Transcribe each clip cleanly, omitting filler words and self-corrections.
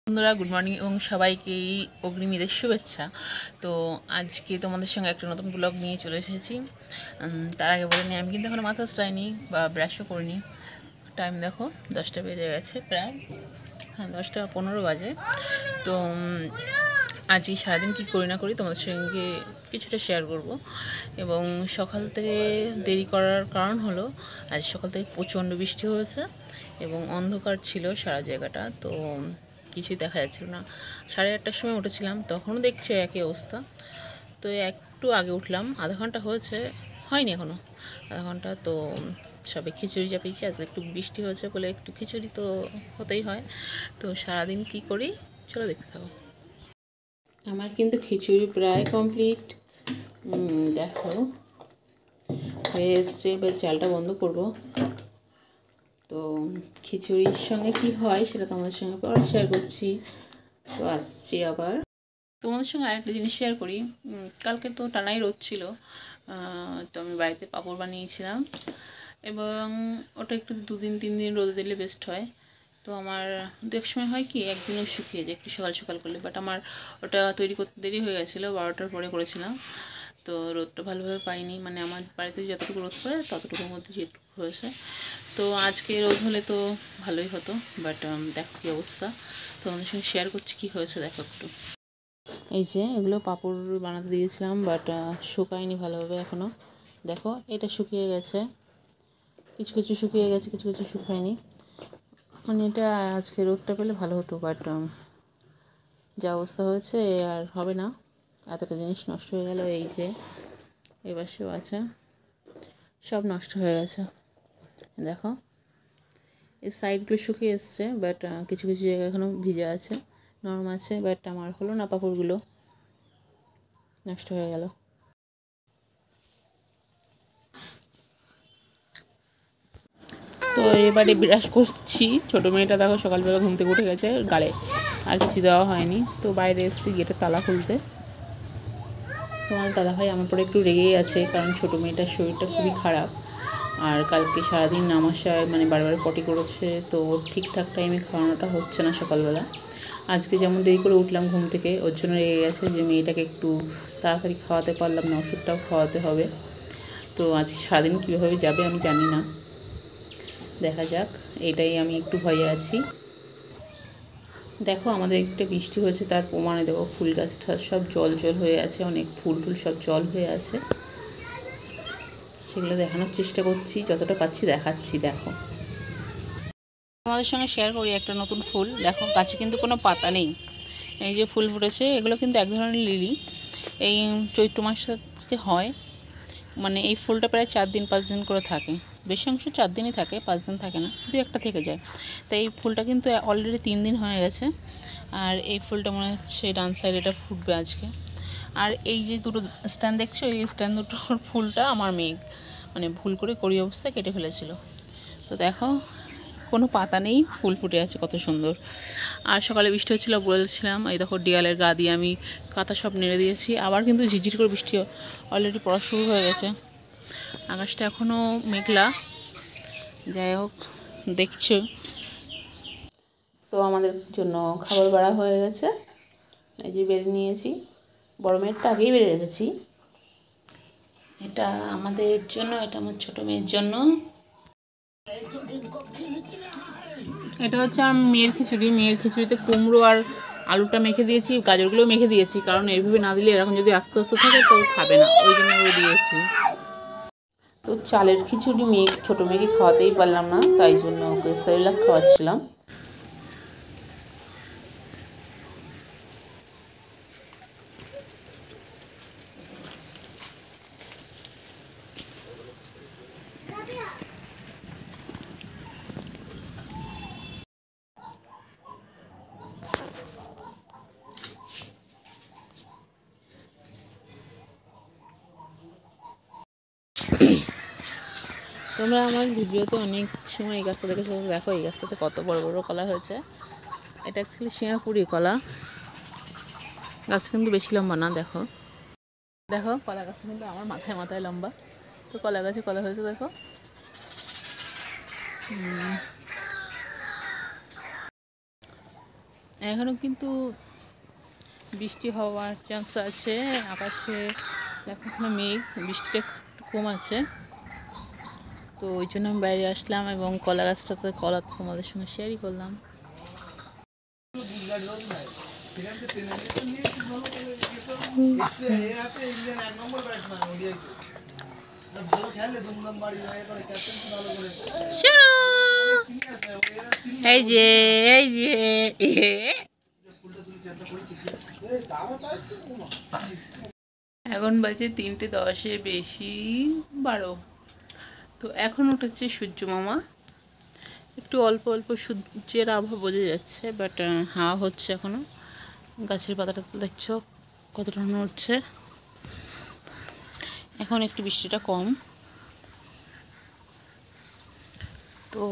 বন্ধুরা good morning এবং সবাইকেই অগ্রিম ঈদের শুভেচ্ছা। তো আজকে তোমাদের সঙ্গে একটা নতুন ব্লগ নিয়ে চলে এসেছি। তার আগে বলে নিই, আমি কিন্তু এখনো মাথা স্টাইনি বা ব্রাশও করিনি। টাইম দেখো 10টা বেজে গেছে প্রায়, হ্যাঁ 10টা 15 বাজে। তো আজকে সারাদিন কী করি না করি তোমাদের সঙ্গে কিছুটা শেয়ার করব। এবং সকাল থেকে দেরি করার কারণ হলো আজ সকাল থেকে প্রচণ্ড বৃষ্টি হয়েছে এবং অন্ধকার ছিল সারা জায়গাটা, তো কিছুই দেখা যাচ্ছিল না। 8:30টার সময় উঠেছিলাম, তখনও দেখছি একই অবস্থা। তো একটু আগে উঠলাম, আধা ঘন্টা হয়েছে, হয়নি এখনও আধা ঘন্টা। তো সবে খিচুড়ি চাপিয়েছি, আজকে একটু বৃষ্টি হয়েছে বলে একটু খিচুড়ি তো হতেই হয়। তো সারাদিন কি করি চলো দেখতে থাকো। আমার কিন্তু খিচুড়ি প্রায় কমপ্লিট, দেখো হয়ে এসছে। এবার চালটা বন্ধ করব। তো খিচুড়ির সঙ্গে কি হয় সেটা তোমাদের সঙ্গে পরে শেয়ার করছি। তো আসছি আবার তোমাদের সঙ্গে আরেকটা জিনিস শেয়ার করি। কালকে তো টানাই রোদ ছিল, তো আমি বাড়িতে পাঁপড় বানিয়েছিলাম এবং ওটা একটু 2-3 দিন রোদে দিলে বেস্ট হয়। তো আমার এক সময় হয় কি একদিনও শুকিয়ে যায় একটু সকাল সকাল করলে, বাট আমার ওটা তৈরি করতে দেরি হয়ে গেছিলো, 12টার পরে করেছিলাম। তো রোদটা ভালোভাবে পাইনি, মানে আমার বাড়িতে যতটুকু রোদ পড়ে ততটুকুর মধ্যে যেটুকু হয়েছে। তো আজকে রোদ হলে তো ভালোই হতো, বাট দেখো কী অবস্থা। তো আমাদের সঙ্গে শেয়ার করছি কী হয়েছে দেখো একটু। এই যে এগুলো পাঁপড় বানাতে দিয়েছিলাম, বাট শুকায়নি ভালোভাবে এখনও। দেখো এটা শুকিয়ে গেছে, কিছু কিছু শুকিয়ে গেছে, কিছু কিছু শুকায়নি। মানে এটা আজকে রোদটা পেলে ভালো হতো, বাট যা অবস্থা হয়েছে আর হবে না। এতটা জিনিস নষ্ট হয়ে গেল। এই যে এবার সেও আছে, সব নষ্ট হয়ে গেছে। দেখো এই সাইডগুলো শুকিয়ে এসছে, বাট কিছু কিছু জায়গা এখনও ভিজা আছে, নরম আছে, বাট আমার হলো না, পাঁপড়গুলো নষ্ট হয়ে গেল। তো এবারে ব্রাশ করছি। ছোটো মেয়েটা দেখো সকালবেলা ঘুম থেকে উঠে গেছে, গালে আর কিছু দেওয়া হয়নি। তো বাইরে এসেছি গেটের তালা খুলতে। তোমার দাদাভাই আমার পরে একটু রেগেই আছে, কারণ ছোটো মেয়েটার শরীরটা খুবই খারাপ। আর কালকে সারাদিন নামাশায় মানে বারবার পটি করেছে, তো ঠিকঠাক টাইমে খাওয়ানোটা হচ্ছে না সকালবেলা। আজকে যেমন দেরি করে উঠলাম ঘুম থেকে, ওর জন্য রেগে গেছে যে মেয়েটাকে একটু তাড়াতাড়ি খাওয়াতে পারলাম না, ওষুধটাও খাওয়াতে হবে। তো আজকে সারাদিন কীভাবে যাবে আমি জানি না, দেখা যাক। এটাই আমি একটু ভয়ে আছি। দেখো আমাদের একটা বৃষ্টি হয়েছে তার প্রমাণে দেখো ফুল গাছটা সব জল জল হয়ে আছে, অনেক ফুল টুল সব জল হয়ে আছে। সেগুলো দেখানোর চেষ্টা করছি, যতটা পাচ্ছি দেখাচ্ছি। দেখো তোমাদের সঙ্গে শেয়ার করি একটা নতুন ফুল। দেখো গাছে কিন্তু কোনো পাতা নেই, এই যে ফুল ফুটেছে, এগুলো কিন্তু এক ধরনের লিলি। এই চৈত্র মাসে হয়, মানে এই ফুলটা প্রায় 4-5 দিন করে থাকে। বেশি অংশ 4 দিনই থাকে, 5 দিন থাকে না, 2-1টা থেকে যায়। তাই এই ফুলটা কিন্তু অলরেডি 3 দিন হয়ে গেছে। আর এই ফুলটা মনে হচ্ছে ডান সাইড এটা ফুটবে আজকে। আর এই যে দুটো স্ট্যান্ড দেখছো, এই স্ট্যান্ড দুটোর ফুলটা আমার মেঘ মানে ভুল করে কড়ি অবস্থায় কেটে ফেলেছিল। তো দেখো কোনো পাতা নেই, ফুল ফুটে আছে কত সুন্দর। আর সকালে বৃষ্টি হচ্ছিলো বলেছিলাম, এই দেখো দেয়ালের গা দিয়ে আমি কাঁথা সব নেড়ে দিয়েছি। আবার কিন্তু ঝিরঝির করে বৃষ্টি অলরেডি পড়া শুরু হয়ে গেছে। আকাশটা এখনও মেঘলা, যাই হোক দেখছো। তো আমাদের জন্য খাবার বাড়া হয়ে গেছে, এই যে বেড়ে নিয়েছি। বড় মেয়েরটা আগেই বেড়ে রেখেছি, এটা আমাদের জন্য, এটা আমার ছোটো মেয়ের জন্য। এটা হচ্ছে আমার মেয়ের খিচুড়ি। মেয়ের খিচুড়িতে কুমড়ো আর আলুটা মেখে দিয়েছি, গাজরগুলোও মেখে দিয়েছি, কারণ এইভাবে না দিলে এরকম যদি আস্তে আস্তে থাকে তো খাবে না, ওই জন্য দিয়েছি। তো চালের খিচুড়ি মেয়ে ছোটো মেয়েকে খাওয়াতেই পারলাম না, তাই জন্য ওকে সেরেলাক খাওয়াচ্ছিলাম। তোমরা আমার ভিডিওতে অনেক সময় এই গাছটা দেখে দেখো, এই গাছটাতে কত বড় বড় কলা হয়েছে। এটা অ্যাকচুয়ালি সিঙ্গাপুরি কলা, গাছটা কিন্তু বেশি লম্বা না। দেখো দেখো কলা গাছটা কিন্তু আমার মাথায় মাথায় লম্বা। তো কলা গাছে কলা হয়েছে দেখো। এখনও কিন্তু বৃষ্টি হওয়ার চান্স আছে। আকাশে এখনো মেঘ, বৃষ্টিটা একটু কম আছে। তো ওই জন্য আমি বাইরে আসলাম এবং কলা গাছটাতে কলা তোমাদের সঙ্গে শেয়ারই করলাম। এই যে এখন বাজে 3:10 বেশি 12। তো এখন উঠেছে সূর্য মামা। একটু অল্প অল্প সূর্যের আভা বোঝা যাচ্ছে, বাট হাওয়া হচ্ছে এখনো। গাছের পাতাটা তো দেখছো কতটা নড়ছে। এখন একটু বৃষ্টিটা কম। তো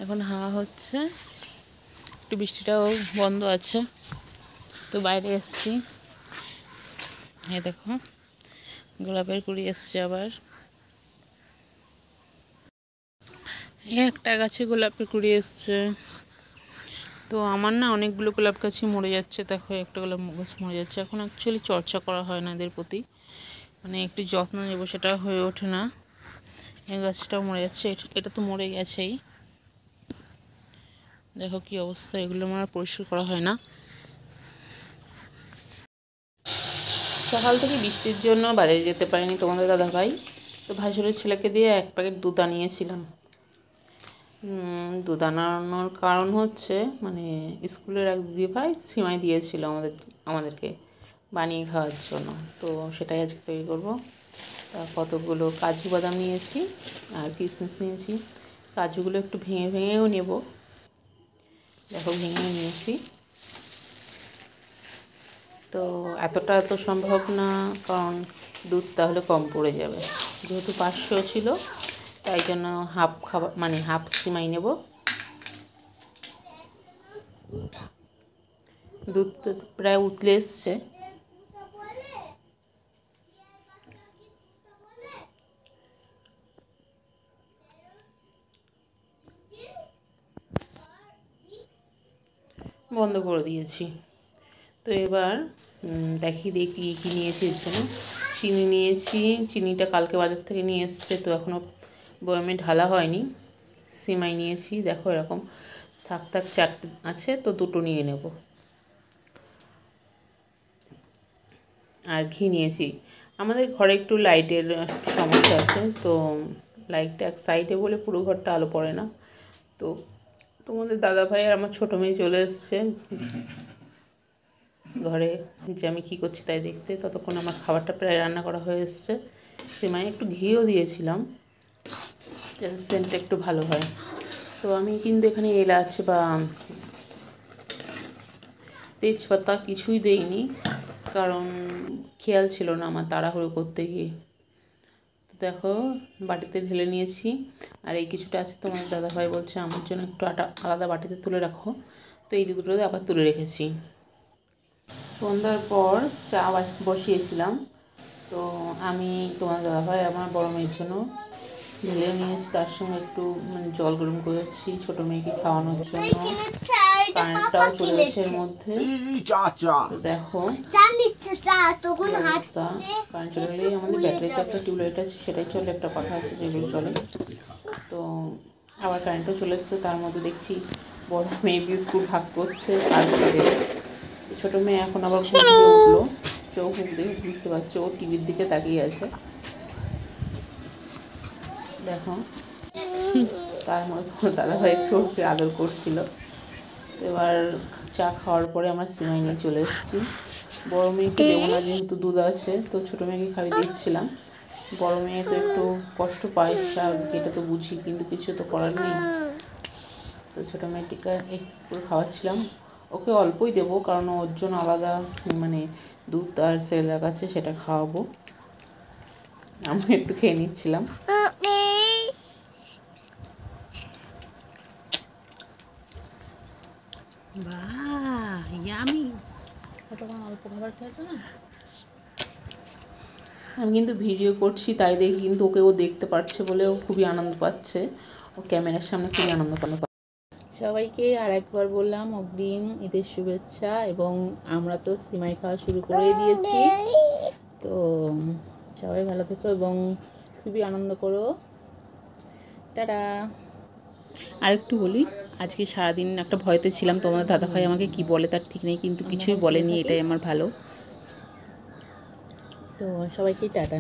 এখন হাওয়া হচ্ছে, একটু বৃষ্টিটাও বন্ধ আছে। তো বাইরে এসছি, হ্যাঁ দেখো গোলাপের কুড়ি এসছে আবার। একটা গাছে গোলাপের কুড়ি এসছে। তো আমার না অনেকগুলো গোলাপ গাছই মরে যাচ্ছে। দেখো একটা গোলাপ গাছ মরে যাচ্ছে। এখন অ্যাকচুয়ালি চর্চা করা হয় না এদের প্রতি, মানে একটু যত্ন নেবো সেটা হয়ে ওঠে না। এই গাছটাও মরে যাচ্ছে, এটা তো মরে গেছেই। দেখো কি অবস্থা, এগুলো আমার পরিষ্কার করা হয় না। সকাল থেকে বৃষ্টির জন্য বাজারে যেতে পারিনি তোমাদের দাদা ভাই। তো ভাসুরের ছেলেকে দিয়ে 1 প্যাকেট দুধ আনিয়েছিলাম। দুধ আনানোর কারণ হচ্ছে, মানে স্কুলের এক দিদিভাই সিমাই দিয়েছিল আমাদেরকে বানিয়ে খাওয়ার জন্য। তো সেটাই আজকে তৈরি করবো। কতগুলো কাজু বাদাম নিয়েছি আর কিশমিশ নিয়েছি। কাজুগুলো একটু ভেঙে ভেঙেও নেব। দেখো ভেঙে নিয়েছি। তো এতটা তো সম্ভব না, কারণ দুধ তাহলে কম পড়ে যাবে। যেহেতু 500 ছিল, তাই জন্য হাফ খাবার মানে হাফ সিমাই নেব। দুধ প্রায় উতলে এসছে। বন্ধ করে দিয়েছি। তো এবার দেখি কী কী নিয়েছি এর জন্য। চিনি নিয়েছি, চিনিটা কালকে বাজার থেকে নিয়ে এসছে, তো এখনও বয়ামে ঢালা হয়নি। সিমাই নিয়েছি, দেখো এরকম থাক 4টে আছে, তো 2টো নিয়ে নেব। আর ঘি নিয়েছি। আমাদের ঘরে একটু লাইটের সমস্যা আছে, তো লাইটটা এক সাইডে বলে পুরো ঘরটা আলো পড়ে না। তো তোমাদের দাদা ভাই আর আমার ছোটো মেয়ে চলে এসছে ঘরে, যে আমি কী করছি তাই দেখতে। ততক্ষণ আমার খাবারটা প্রায় রান্না করা হয়ে এসছে। সিমাই একটু ঘিও দিয়েছিলাম যাতে সেন্টটা একটু ভালো হয়। তো আমি কিন্তু এখানে এলাচ বা তেজপাতা কিছুই দেইনি, কারণ খেয়াল ছিল না আমার তাড়াহুড়ো করতে গিয়ে। দেখো বাটিতে ঢেলে নিয়েছি। আর এই কিছুটা আছে, তোমার দাদাভাই বলছে আমার জন্য একটু আলাদা বাটিতে তুলে রাখো। তো এই দুটোতে আবার তুলে রেখেছি। সন্ধ্যার পর চা বসিয়েছিলাম। তো আমি তোমার দাদাভাই আমার বড় মেয়ের জন্য ঢেলে নিয়েছি, তার সঙ্গে একটু জল গরম করেছি ছোটো মেয়েকে খাওয়ানোর জন্য। কারেন্টটাও চলে গেছে এর মধ্যে। দেখো কারেন্ট চলে গেলেই আমাদের ব্যাটারিতে একটা টিউবলাইট আছে, সেটাই চলে, একটা কথা আছে যেগুলো চলে। তো আবার কারেন্টও চলে এসছে, তার মধ্যে দেখছি বড় মেয়ে বিস্কুট ভাগ করছে আর ছোটো মেয়ে এখন আবার ঘুম থেকে উঠলো। চোখ মুখ দেখে বুঝতে পারছে ও টিভির দিকে তাকিয়ে আছে। দেখো তার মধ্যে দাদাভাই একটু ওকে আদর করছিল। তো এবার চা খাওয়ার পরে আমরা সিমাই নিয়ে চলে এসেছি। বড়ো মেয়েকে দেবো না, যেহেতু দুধ আছে, তো ছোটো মেয়েকে খাইয়ে দিচ্ছিলাম। বড়ো মেয়ে তো একটু কষ্ট পায়, এটা তো বুঝি, কিন্তু কিছু তো করার নেই। তো ছোটো মেয়েটিকে একটু খাওয়াচ্ছিলাম। ওকে অল্পই দেবো, কারণ ওর জন্য আলাদা মানে দুধ আর সেরেলাক আছে, সেটা খাওয়াবো। আমি একটু খেয়ে নিচ্ছিলাম। বাহ ইয়ামি, কতক্ষণ অল্প খাবার খেয়েছো না। আমি কিন্তু ভিডিও করছি তাই দেখি, কিন্তু ওকে ও দেখতে পাচ্ছে বলে ও খুবই আনন্দ পাচ্ছে। ও ক্যামেরার সামনে খুবই আনন্দ পাচ্ছে। সবাইকে আর একবার বললাম অগ্রিম ঈদের শুভেচ্ছা। এবং আমরা তো সিমাই খাওয়া শুরু করে দিয়েছি। তো সবাই ভালো থেকো এবং খুবই আনন্দ করো। টাটা। আর একটু বলি, আজকে সারাদিন একটা ভয়তে ছিলাম তোমাদের দাদাভাই আমাকে কি বলে তার ঠিক নেই, কিন্তু কিছুই বলেনি, এটাই আমার ভালো। তো সবাইকে টাটা।